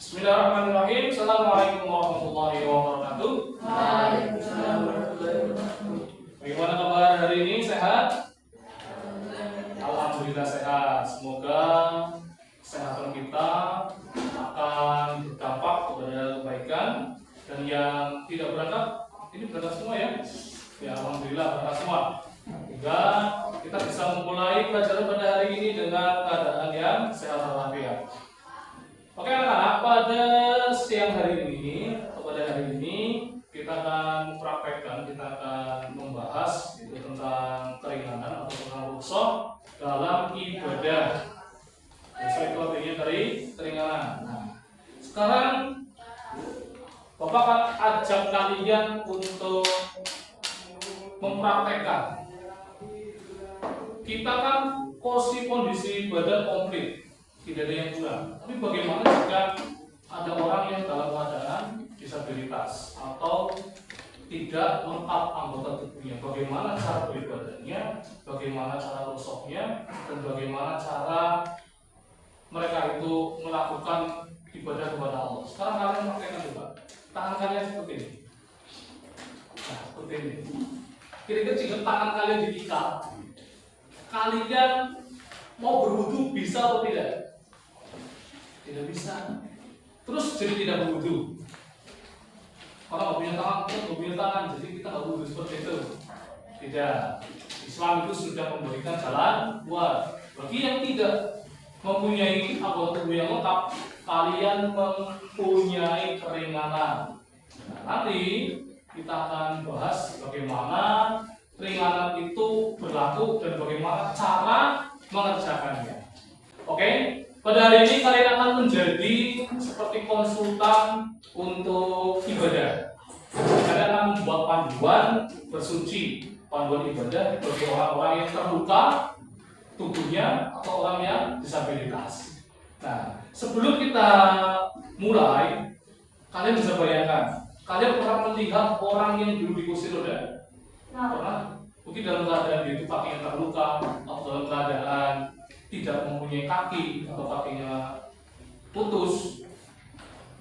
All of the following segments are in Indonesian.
Bismillahirrahmanirrahim. Assalamualaikum warahmatullahi wabarakatuh. Waalaikumsalam warahmatullahi wabarakatuh. Bagaimana kabar hari ini? Sehat? Alhamdulillah sehat. Semoga kesehatan kita akan berdampak kepada kebaikan, dan yang tidak berangkat, ini berangkat semua ya? Ya, alhamdulillah berangkat semua. Sehingga kita bisa memulai pelajaran pada hari ini dengan keadaan yang sehat walafiat. Oke anak-anak, pada siang hari ini, kita akan mempraktekkan, kita akan membahas itu tentang keringanan atau tentang rukhsah dalam ibadah. Rukhsah itu artinya dari keringanan. Nah, sekarang Bapak akan ajak kalian untuk mempraktekkan. Kita kan kondisi badan komplit, tidak ada yang kurang. Tapi bagaimana jika ada orang yang dalam keadaan disabilitas atau tidak lengkap anggota tubuhnya? Bagaimana cara beribadahnya, bagaimana cara rukhsahnya, dan bagaimana cara mereka itu melakukan ibadah kepada Allah? Sekarang kalian praktekkan coba. Tangan kalian seperti ini. Nah, seperti ini. Kira-kira jika tangan kalian diikat, kalian mau berwudu bisa atau tidak? Tidak bisa. Terus jadi tidak berwudu. Kalau nggak punya tangan, kita nggak punya tangan, jadi kita nggak wudu seperti itu. Tidak. Islam itu sudah memberikan jalan keluar. Bagi yang tidak mempunyai anggota tubuh yang lengkap, kalian mempunyai keringanan. Nah, nanti kita akan bahas bagaimana keringanan itu berlaku dan bagaimana cara mengerjakannya. Oke, pada hari ini kalian akan menjadi seperti konsultan untuk ibadah. Kalian akan membuat panduan bersuci, panduan ibadah bagi orang-orang yang terluka tubuhnya atau orang yang disabilitas. Nah, sebelum kita mulai, kalian bisa bayangkan, kalian pernah melihat orang yang dulu di kursi roda? Pernah? Mungkin dalam keadaan dia itu kakinya terluka atau dalam keadaan tidak mempunyai kaki atau kakinya putus.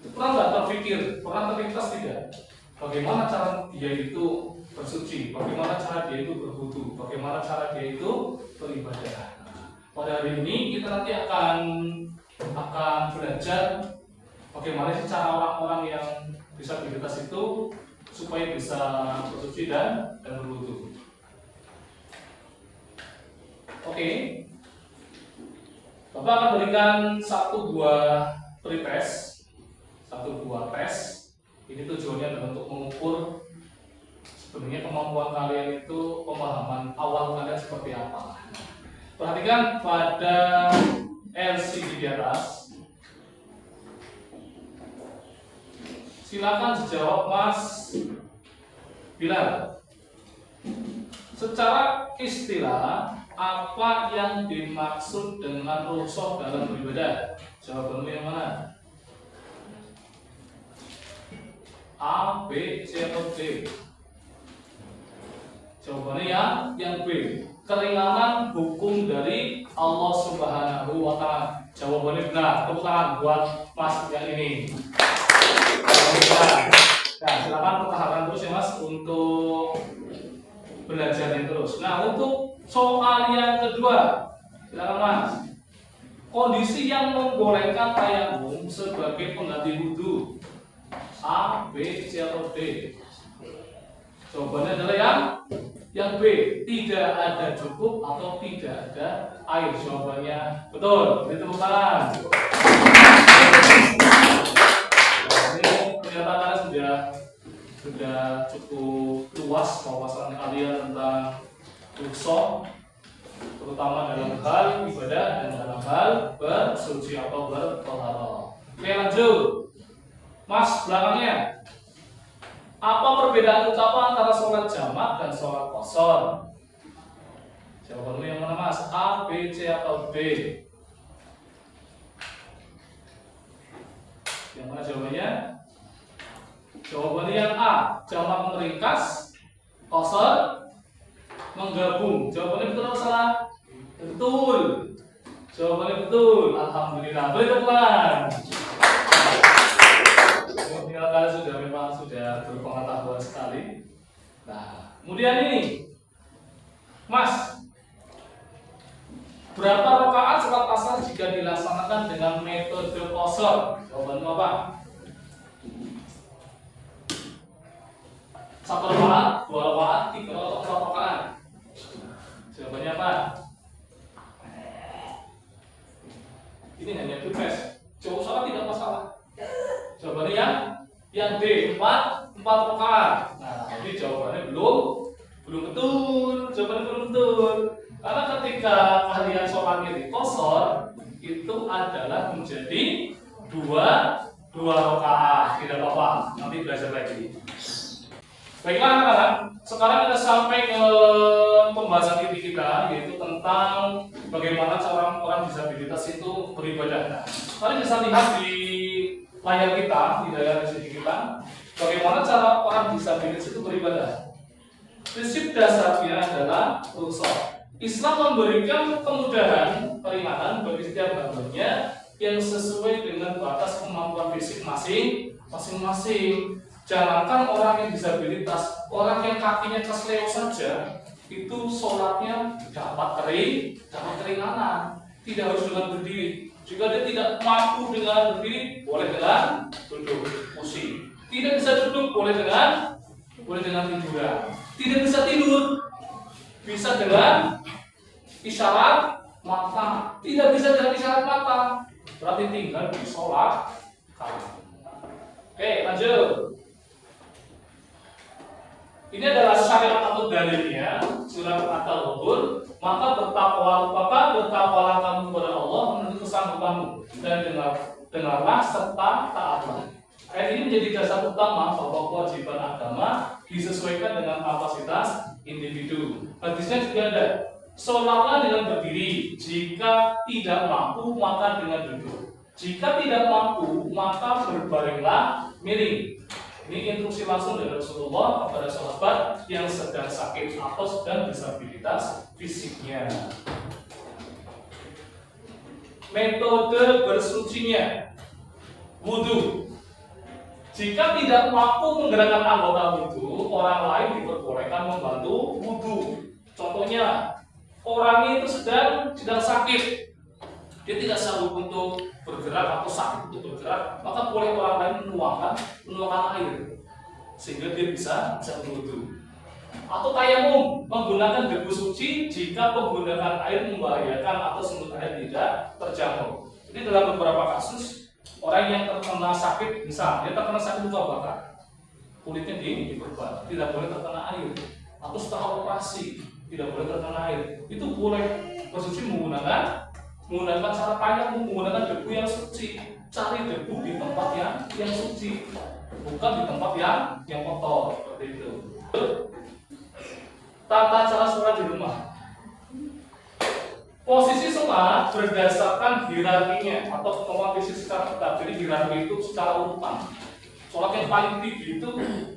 Itu pernah nggak terpikir, pernah terlintas tidak? Bagaimana cara dia itu bersuci, bagaimana cara dia itu berwudu, bagaimana cara dia itu beribadah. Pada hari ini kita nanti akan belajar bagaimana sih cara orang-orang yang disabilitas itu supaya bisa bersuci dan berwudu. Oke. Bapak akan berikan satu buah pretest, satu buah tes. Ini tujuannya adalah untuk mengukur sebenarnya kemampuan kalian itu, pemahaman awal kalian seperti apa. Perhatikan pada LCD di atas. Silakan dijawab Mas Bilal. Secara istilah, apa yang dimaksud dengan rukhsah dalam beribadah? Jawabanmu yang mana? A, B, C, atau D? Jawabannya yang B. Keringanan hukum dari Allah Subhanahu wa Ta'ala. Jawabannya benar. Tepuk tangan buat Mas yang ini. Nah, silakan pertahankan terus ya Mas untuk belajarnya terus. Nah, untuk soal yang kedua, silakan Mas. Kondisi yang membolehkan tayamum sebagai pengganti wudu. A, B, C, atau D? Jawabannya adalah yang B. Tidak ada cukup atau tidak ada air. Jawabannya betul. Beri tepuk tangan. Ini kelihatan sudah cukup luas wawasan kalian tentang rukhsah, terutama dalam hal ibadah dan dalam hal bersuci atau berthaharah. Oke, lanjut. Mas, belakangnya. Apa perbedaan utama antara sholat jamak dan sholat qashar? Jawabanmu yang mana Mas? A, B, C, atau D? Yang mana jawabannya? Jawabannya yang A, jamak meringkas, qashar menggabung. Jawabannya betul atau salah? Betul. Jawabannya betul. Alhamdulillah. Beri tepuk tangan. Kemudian ini, Mas, berapa rakaat sholat asar jika dilaksanakan dengan metode qashar? Jawabanmu apa? 1 rakaat, 2 rakaat, 3 atau 4 rakaat? Jawabannya apa? Ini hanya bebas. Jawab salah tidak masalah. Jawabannya yang D, 4 rakaat. Nah, jadi jawabannya belum betul. Jawabannya belum betul. Karena ketika kalian sholatnya di qashar, itu adalah menjadi dua rakaat. Tidak apa-apa. Nanti belajar lagi. Baiklah anak-anak, sekarang kita sampai ke pembahasan inti kita, yaitu tentang bagaimana cara orang disabilitas itu beribadah. Nah, kalian bisa lihat di layar kita, di layar LCD kita, bagaimana cara orang disabilitas itu beribadah. Prinsip dasarnya adalah rukhsah. Islam memberikan kemudahan, keringanan bagi setiap hambanya yang sesuai dengan batas kemampuan fisik masing-masing. Jangankan orang yang disabilitas, orang yang kakinya kesleo saja, itu sholatnya dapat keringanan. Tidak harus dengan berdiri. Jika dia tidak mampu dengan berdiri, boleh dengan duduk, pusing. Tidak bisa duduk, boleh dengan tiduran. Tidak bisa tidur, bisa dengan isyarat mata. Tidak bisa dengan isyarat mata, berarti tinggal di sholat. Oke, lanjut. Ini adalah syariat atau dalilnya, surat At-Taghabun. Maka bertakwalah kamu kepada Allah menurut kesanggupanmu, dan dengarlah serta taatlah. Ayat ini menjadi dasar utama bahwa kewajiban agama disesuaikan dengan kapasitas individu. Hadisnya juga ada, sholatlah dengan berdiri, jika tidak mampu maka dengan duduk, jika tidak mampu maka berbaringlah miring. Ini instruksi langsung dari Rasulullah kepada sahabat yang sedang sakit atau sedang disabilitas fisiknya. Metode bersucinya, wudhu. Jika tidak mampu menggerakkan anggota wudhu, orang lain diperbolehkan membantu wudhu. Contohnya, orang itu sedang sakit, dia tidak sanggup untuk bergerak atau sakit untuk bergerak, maka boleh orang lain menuangkan air sehingga dia bisa berwudu. Atau tayamum, menggunakan debu suci jika penggunaan air membahayakan atau sumber air tidak terjangkau. Ini dalam beberapa kasus orang yang terkena sakit, misalnya dia terkena sakit luka bakar, kulitnya diperban, tidak boleh terkena air, atau setelah operasi tidak boleh terkena air, itu boleh bersuci menggunakan cara tayamum, menggunakan debu yang suci. Cari debu di tempat yang suci, bukan di tempat yang kotor, seperti itu. Tata cara sholat di rumah. Posisi sholat berdasarkan hierarkinya atau kemampuan fisik secara tetap. Jadi hierarki itu secara urutan. Sholat yang paling tinggi itu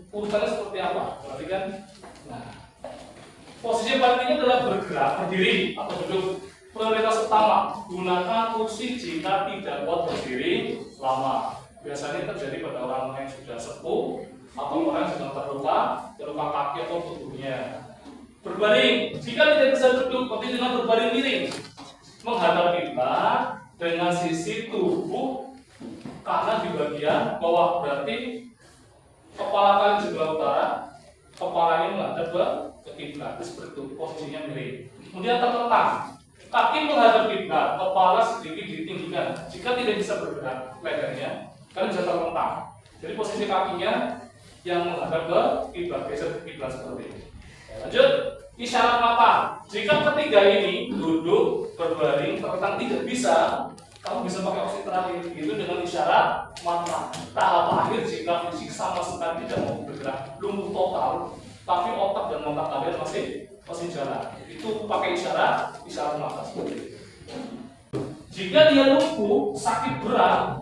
urutannya seperti apa? Perhatikan. Nah, posisi yang paling tinggi adalah bergerak, berdiri atau duduk. Prioritas utama, gunakan kursi jika tidak kuat berdiri lama. Biasanya terjadi pada orang yang sudah sepuh atau orang yang sedang terluka kaki atau tubuhnya. Berbaring, jika tidak bisa duduk, berarti dengan berbaring miring. Menghadap kiblat dengan sisi tubuh kanan di bagian bawah, berarti kepala kalian sebelah utara, kepalanya menghadap ke kiblat, seperti itu, posisinya miring. Kemudian terlentang. Kaki menghadap kiblat, kepala sedikit ditinggikan. Jika tidak bisa bergerak lehernya, kalian bisa terlentang. Jadi posisi kakinya yang menghadap ke kiblat, geser ke kiblat seperti ini. Lanjut, isyarat mata. Jika ketiga ini duduk, berbaring, terlentang tidak bisa, kamu bisa pakai opsi terakhir, itu dengan isyarat mata. Tahap akhir jika fisik sama sekali tidak mau bergerak, lumpuh total, tapi otak dan mata kalian masih jalan, itu pakai isyarat mata seperti itu. Jika dia lumpuh, sakit berat,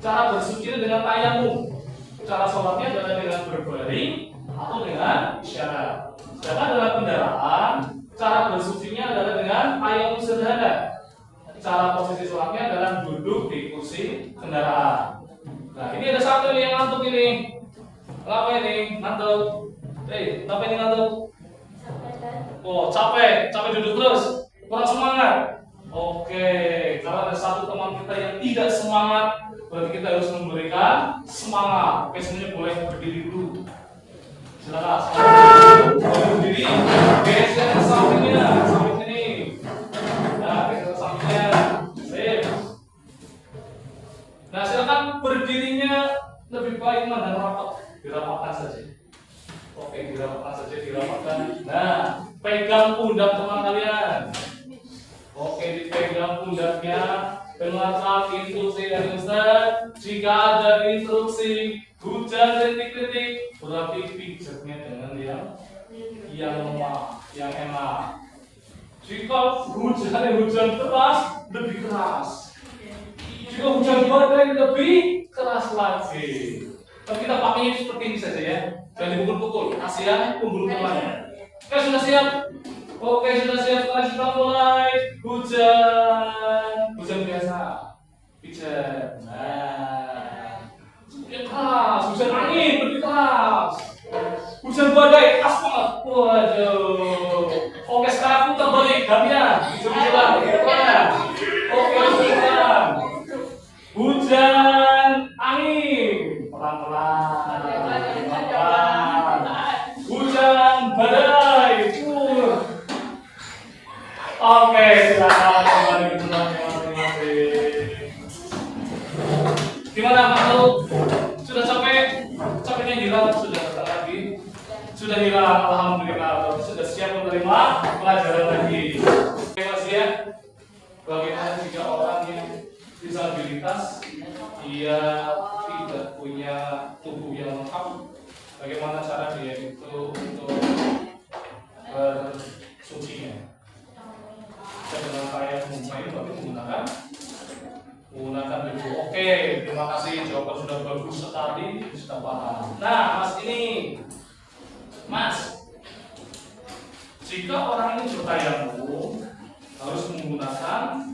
cara bersuci dengan tayamum. Cara sholatnya adalah dengan berbaring atau dengan isyarat. Sedangkan dalam kendaraan, cara bersucinya adalah dengan tayamum sederhana. Cara posisi sholatnya adalah duduk di kursi kendaraan. Nah, ini ada satu yang ngantuk ini. Kenapa ini ngantuk? Kenapa ini ngantuk? Oh, capek duduk terus. Kurang semangat. Oke, kalau ada satu teman kita yang tidak semangat, berarti kita harus memberikan semangat. Oke, semuanya boleh berdiri dulu. Silakan. Berdiri. Geser ke sampingnya, samping sini. Nah, geser ke sampingnya. Sip. Nah, silakan berdirinya lebih baik mana rapat. Dirapatkan saja. Oke, dirapatkan saja, dirapatkan. Nah, pegang pundak teman kalian. Oke, dipegang pundaknya. Dengarkan instruksi dari Ustaz. Jika ada instruksi hujan rintik-rintik, berarti pijatnya dengan yang lemah, yang enak. Jika hujan keras, lebih keras. Jika hujan badai, lebih keras lagi. Tapi kita pakainya seperti ini saja ya. Jangan dipukul-pukul. Kasihan pembuluh temannya. Oke, sudah siap? Oke, sudah siap. Sekarang kita mulai. Hujan biasa. Pijat. Nah, yang keras. Hujan angin lebih keras. Hujan badai keras banget. Waduh. Oke, sekarang putar balik gantian. Coba. Oke, sekarang. Hujan angin pelan-pelan. Hujan badai. Oke, silakan kembali ke tempat masing-masing. Gimana makhluk? Sudah capek? Capeknya hilang? Sudah datang lagi? Sudah hilang, alhamdulillah. Sudah siap menerima pelajaran lagi. Terima kasih ya. Bagaimana jika orang yang disabilitas dia tidak punya tubuh yang lengkap? Bagaimana cara dia itu untuk bersucinya? Dengan saya menggunakan debu. Oke, terima kasih, jawaban sudah bagus sekali, sudah paham. Nah, Mas ini, Mas, jika orang ini bertayamum harus menggunakan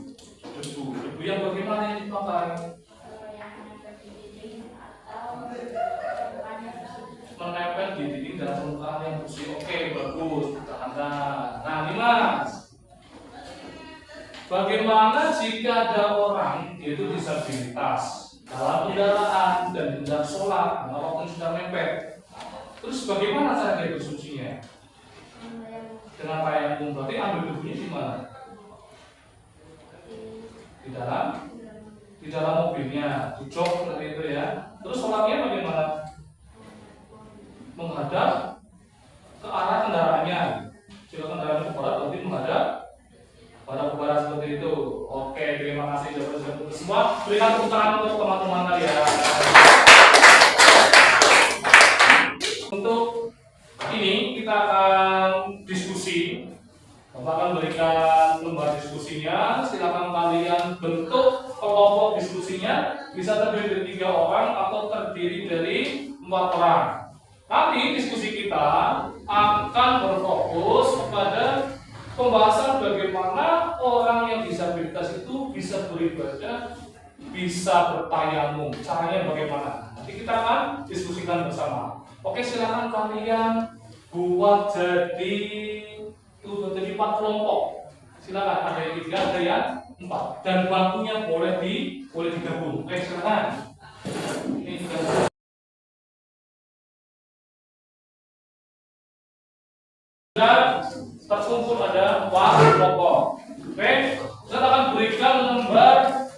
debu yang bagaimana yang dipakai? Menempel di dinding dan permukaan yang bersih. Oke, bagus, tahan. Nah, ini Mas. Bagaimana jika ada orang yaitu disabilitas dalam kendaraan dan hendak sholat, karena waktu sudah mepet? Terus bagaimana cara dia bersucinya? Dengan tayamum, berarti ambil debunya di mana? Di dalam mobilnya, di jok seperti itu ya. Terus sholatnya bagaimana? Menghadap ke arah kendaraannya. Jika kendaraan ke barat, berarti menghadap pada barat seperti itu. Oke, terima kasih jawaban semua. Berikan tepuk tangan untuk teman-teman kalian. Untuk ini kita akan diskusi. Bapak akan berikan lembar diskusinya. Silakan kalian bentuk kelompok diskusinya. Bisa terdiri dari 3 orang atau terdiri dari 4 orang. Nanti diskusi kita akan berfokus kepada pembahasan bagaimana orang yang disabilitas itu bisa beribadah, bisa bertayamum. Caranya bagaimana? Nanti kita akan diskusikan bersama. Oke, silakan kalian buat jadi 4 kelompok. Silakan, ada yang 3, ada yang 4. Dan bangkunya boleh digabung. Oke, silakan. Ini juga. Terkumpul ada 4 kelompok. Oke, saya akan berikan lembar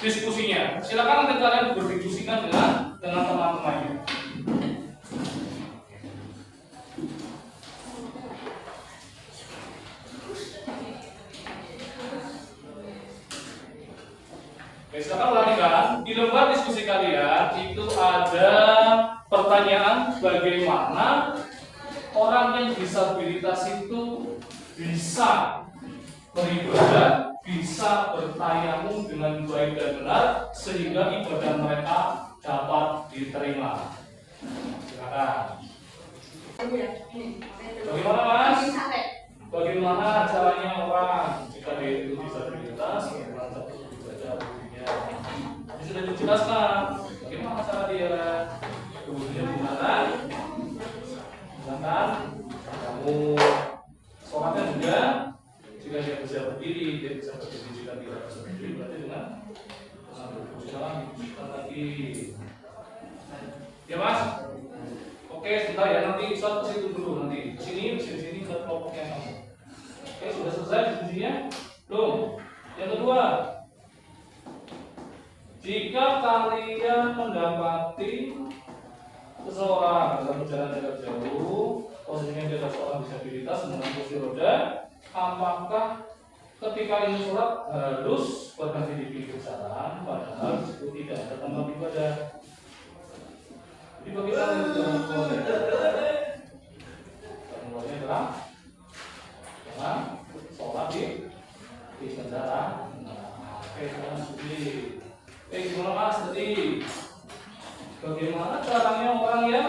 diskusinya. Silakan nanti kalian berdiskusikan dengan teman-temannya. Oke, silakan perhatikan di lembar diskusi kalian itu ada pertanyaan bagaimana orang yang disabilitas itu bisa beribadah, bisa bertayamum dengan baik dan benar sehingga ibadah mereka dapat diterima. Silakan. Bagaimana Mas? Bagaimana caranya orang jika dia itu disabilitas dapat beribadah dirinya? Ini sudah dijelaskan. Bagaimana cara dia? Kemudian gimana? Silakan kamu lagi. Ya Mas? Oke, sebentar ya, nanti Ustaz ke situ dulu nanti. Sini ke kelompoknya kamu. Oke, sudah selesai diskusinya? Belum. Yang kedua, jika kalian mendapati seseorang dalam perjalanan jarak jauh, posisinya dia adalah seorang disabilitas menggunakan kursi roda, apakah ketika ini sholat harus berhenti di pinggir jalan, padahal itu tidak ada tempat ibadah? Jadi bagaimana itu formulanya adalah jangan sholat di kendaraan. Oke, gimana Mas tadi? Bagaimana caranya orang yang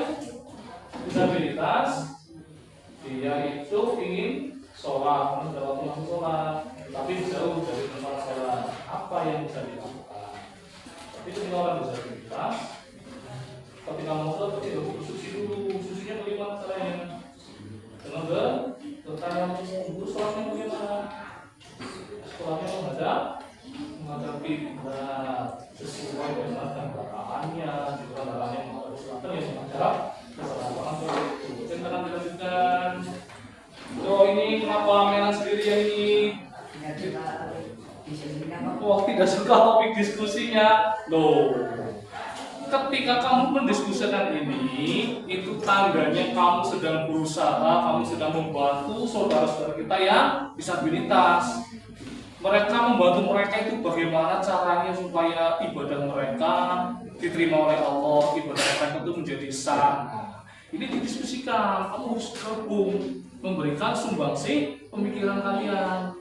disabilitas dia itu ingin sholat, pada waktu masuk sholat, tapi jauh dari tempat sholat, apa yang bisa dilakukan? Tapi semua orang disabilitas ketika mau sholat pasti harus bersuci dulu. Sucinya bagaimana caranya? Dengan bertayamum. Dulu sholatnya bagaimana? Sholatnya menghadap kiblat sesuai dengan kendaraannya. Jika kendaraannya menghadap selatan ya menghadap ke selatan seperti itu. Kita akan dilanjutkan. So ini kenapa mainan sendirian ini? Oh, tidak suka topik diskusinya. Loh, ketika kamu mendiskusikan ini, itu tandanya kamu sedang berusaha, kamu sedang membantu saudara-saudara kita yang disabilitas. Mereka membantu mereka itu bagaimana caranya supaya ibadah mereka diterima oleh Allah, ibadah mereka itu menjadi sah. Ini didiskusikan, kamu harus gabung, memberikan sumbangsi pemikiran kalian.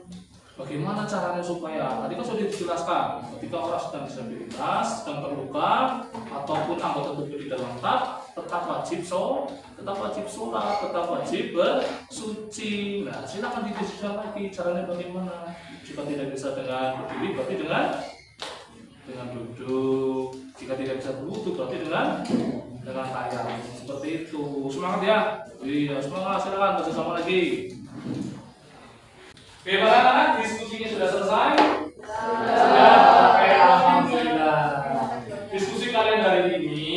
Bagaimana caranya supaya, tadi kan sudah dijelaskan, ketika orang sedang disabilitas, sedang terluka, ataupun anggota tubuh tidak lengkap, tetap wajib sholat, tetap wajib bersuci. Nah, silakan didiskusikan lagi caranya bagaimana. Jika tidak bisa dengan berdiri, berarti dengan duduk. Jika tidak bisa duduk, berarti dengan tayang. Seperti itu. Semangat ya. Iya, semangat. Silakan bersama lagi. Bagaimana diskusinya sudah selesai? Sudah. Oke, alhamdulillah. Diskusi kalian hari ini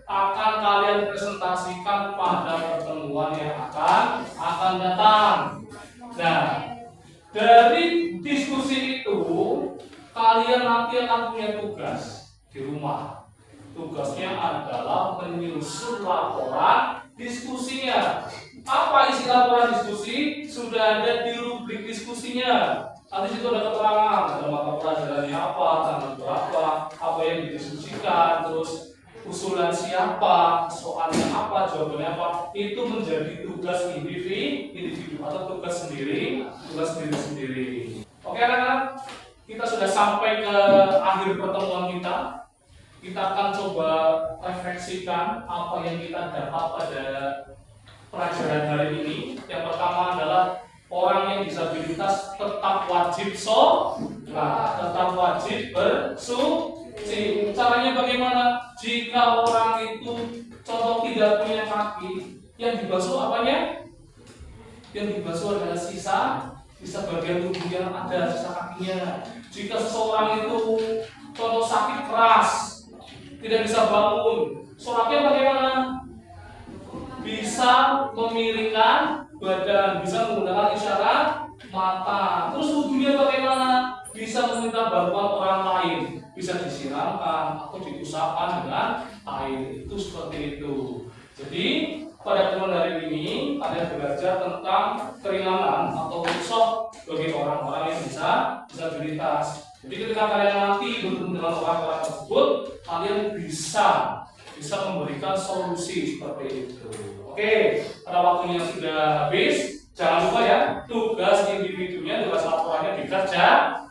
akan kalian presentasikan pada pertemuan yang akan datang. Nah, dari diskusi itu kalian nanti akan punya tugas di rumah. Tugasnya adalah menyusun laporan diskusinya. Apa isi laporan diskusi? Sudah ada di rubrik diskusinya. Nanti situ ada keterangan, ada mata pelajarannya apa, tanggal berapa, apa yang didiskusikan, terus usulan siapa, soalnya apa, jawabannya apa. Itu menjadi tugas individu atau tugas sendiri. Oke anak-anak, kita sudah sampai ke akhir pertemuan kita. Kita akan coba refleksikan apa yang kita dapat pada pelajaran hari ini. Yang pertama adalah orang yang disabilitas tetap wajib sholat, tetap wajib bersuci. Caranya bagaimana? Jika orang itu contoh tidak punya kaki, yang dibasuh apanya? Yang dibasuh adalah sisa bagian tubuh yang ada, sisa kakinya. Jika seseorang itu contoh sakit keras, tidak bisa bangun, sholatnya bagaimana? Bisa memiringkan badan, bisa menggunakan isyarat mata. Terus wudhunya bagaimana? Bisa meminta bantuan orang lain, bisa disiramkan atau diusapkan dengan air. Itu seperti itu. Jadi pada pertemuan hari ini kalian belajar tentang keringanan atau rukhsah bagi orang-orang yang disabilitas. Jadi ketika kalian nanti bertemu dengan orang-orang tersebut, kalian bisa memberikan solusi seperti itu. Oke, pada waktunya sudah habis. Jangan lupa ya, tugas individunya, tugas laporannya dikerjakan.